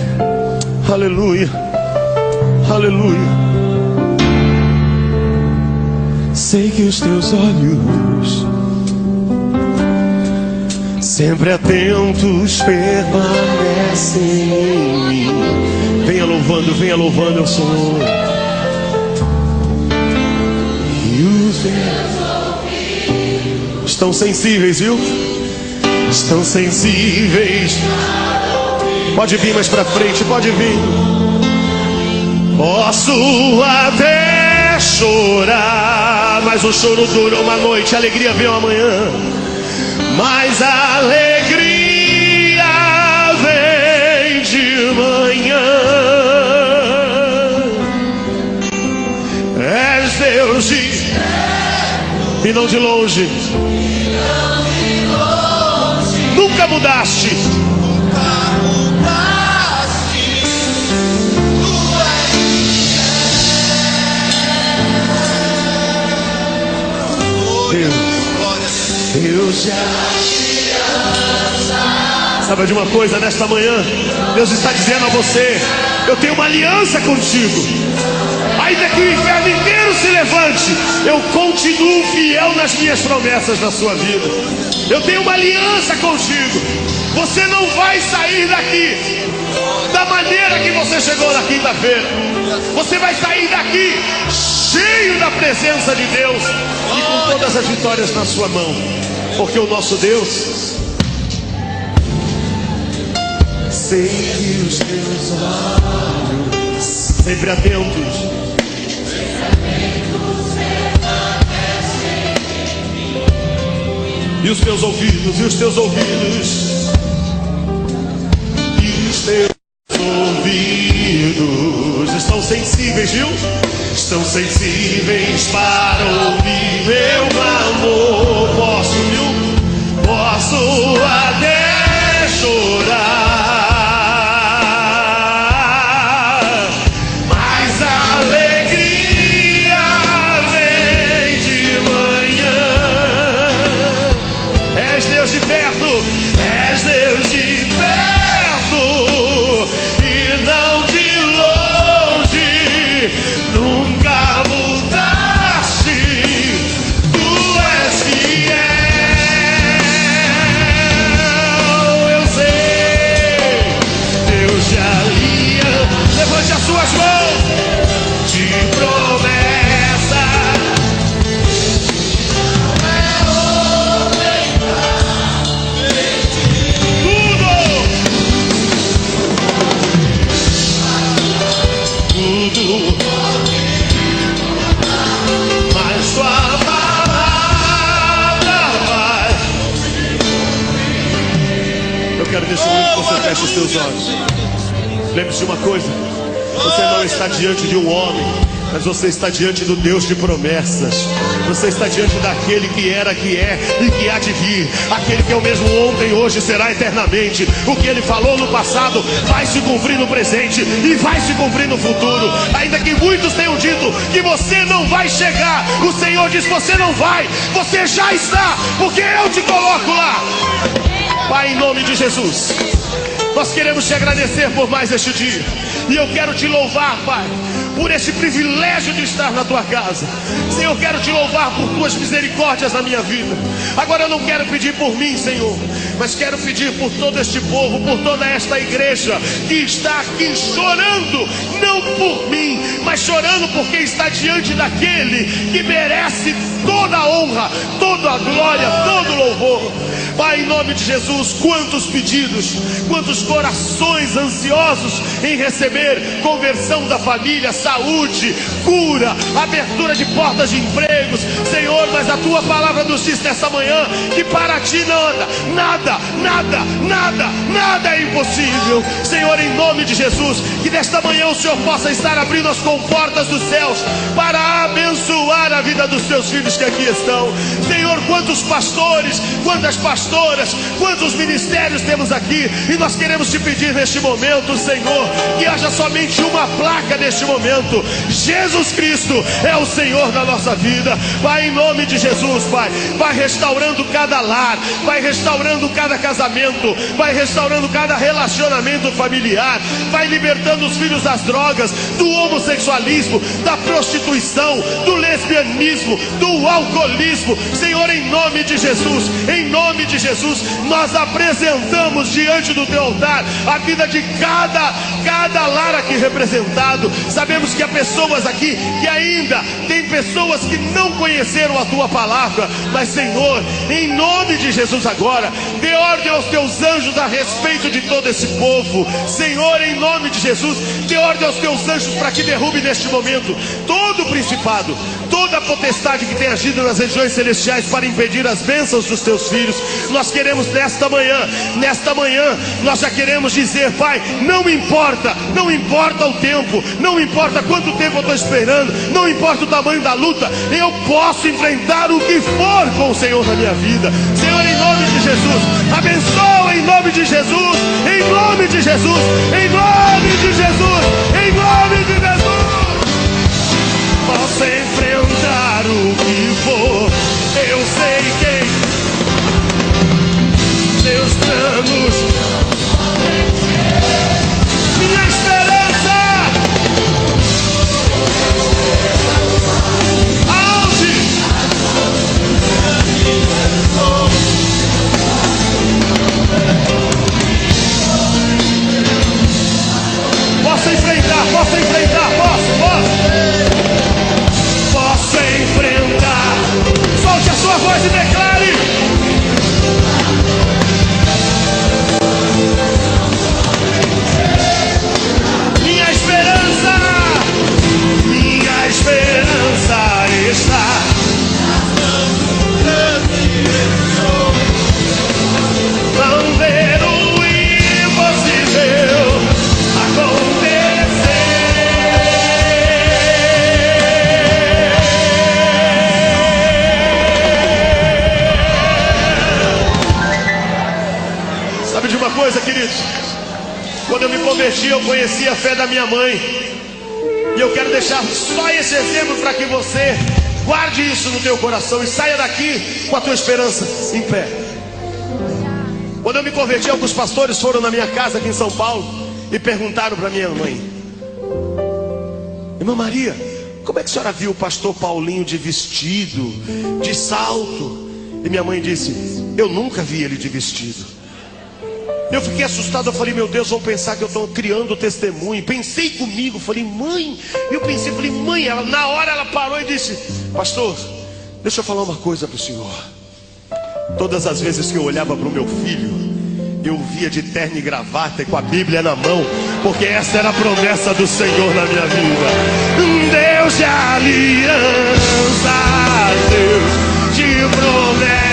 Aleluia, aleluia. Sei que os teus olhos, sempre atentos, permanecem em mim. Venha louvando ao Senhor. E os teus ouvidos estão sensíveis, viu? Estão sensíveis. Pode vir mais pra frente, pode vir. Posso até chorar, mas o choro dura uma noite, a alegria vem amanhã. Mas a alegria vem de manhã. És Deus de e não de longe. Nunca mudaste. Deus já. Sabe de uma coisa, nesta manhã Deus está dizendo a você: eu tenho uma aliança contigo. Ainda que o inferno inteiro se levante, eu continuo fiel nas minhas promessas na sua vida. Eu tenho uma aliança contigo. Você não vai sair daqui da maneira que você chegou na quinta-feira. Você vai sair daqui cheio da presença de Deus e com todas as vitórias na sua mão. Porque o nosso Deus, sei que os teus olhos, sempre atentos, e os teus ouvidos, e os teus ouvidos, e os teus ouvidos estão sensíveis, viu? Estão sensíveis para ouvir meu clamor. Posso, viu? Posso até chorar, mas a alegria vem de manhã. És Deus de perto, és Deus de perto e não de longe. Nunca mudaste, tu és fiel. Eu sei, Deus de aliança. Levante as suas mãos de promessa. Tudo. Mas tua palavra vai. Eu quero nesse momento que você feche os seus olhos. Lembre-se de uma coisa: você não está diante de um homem, Mas você está diante do Deus de promessas. Você está diante daquele que era, que é e que há de vir. Aquele que é o mesmo ontem, hoje, será eternamente. O que ele falou no passado vai se cumprir no presente e vai se cumprir no futuro. Ainda que muitos tenham dito que você não vai chegar, o Senhor diz: você não vai, você já está, porque eu te coloco lá. Pai, em nome de Jesus, nós queremos te agradecer por mais este dia. E eu quero te louvar, Pai, por esse privilégio de estar na tua casa. Senhor, eu quero te louvar por tuas misericórdias na minha vida. Agora eu não quero pedir por mim, Senhor, mas quero pedir por todo este povo, por toda esta igreja que está aqui chorando, não por mim, mas chorando porque está diante daquele que merece toda a honra, toda a glória, todo o louvor. Pai, em nome de Jesus, quantos pedidos, quantos corações ansiosos em receber conversão da família, saúde, cura, abertura de portas de empregos. Senhor, mas a tua palavra nos diz nessa manhã que para ti nada é impossível. Senhor, em nome de Jesus, que nesta manhã o Senhor possa estar abrindo as comportas dos céus para abençoar a vida dos teus filhos que aqui estão. Senhor, quantos pastores, quantas pastoras, quantos ministérios temos aqui, e nós queremos te pedir neste momento, Senhor, que haja somente uma placa neste momento: Jesus Cristo é o Senhor da nossa vida. Pai, em nome de Jesus, Pai, vai restaurando cada lar, vai restaurando cada casamento, vai restaurando cada relacionamento familiar, vai libertando os filhos das drogas, do homossexualismo, da prostituição, do lesbianismo, do alcoolismo. Senhor, em nome de Jesus, em nome de Jesus, nós apresentamos diante do teu altar a vida de cada lar aqui representado. Sabemos que há pessoas aqui que ainda tem pessoas que não conheceram a tua palavra, mas Senhor, em nome de Jesus, agora dê ordem aos teus anjos a respeito de todo esse povo. Senhor, em nome de Jesus, dê ordem aos teus anjos para que derrube neste momento todo o principado, toda a potestade que tem agido nas regiões celestiais para impedir as bênçãos dos teus filhos. Nós queremos nesta manhã, nós já queremos dizer: Pai, não importa o tempo, não importa quanto tempo eu estou esperando, não importa o tamanho da luta, eu posso enfrentar o que for com o Senhor na minha vida. Senhor, em nome de Jesus, abençoa em nome de Jesus, em nome de Jesus, em nome de Jesus, em nome de Jesus. Posso enfrentar o que for, eu sei quem seus planos, minha esperança. Aonde? Posso enfrentar, posso enfrentar. Solte a sua voz e declare: minha esperança está não ver o impossível acontecer. Sabe de uma coisa, queridos? Quando eu me converti, eu conheci a fé da minha mãe. E eu quero deixar só esse exemplo para que você guarde isso no teu coração e saia daqui com a tua esperança em pé. Quando eu me converti, alguns pastores foram na minha casa aqui em São Paulo e perguntaram para minha mãe: Irmã Maria, como é que a senhora viu o pastor Paulinho de vestido, de salto? E minha mãe disse: eu nunca vi ele de vestido. Eu fiquei assustado, eu falei: meu Deus, vão pensar que eu estou criando testemunho. Pensei comigo, falei: mãe, falei: mãe, na hora ela parou e disse: pastor, deixa eu falar uma coisa para o senhor. Todas as vezes que eu olhava para o meu filho, eu via de terno e gravata e com a Bíblia na mão, porque essa era a promessa do Senhor na minha vida. Deus de aliança, Deus de promessa.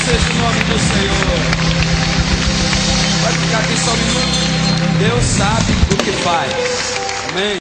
seja o nome do Senhor. Vai ficar aqui só um minuto. Deus sabe o que faz. Amém.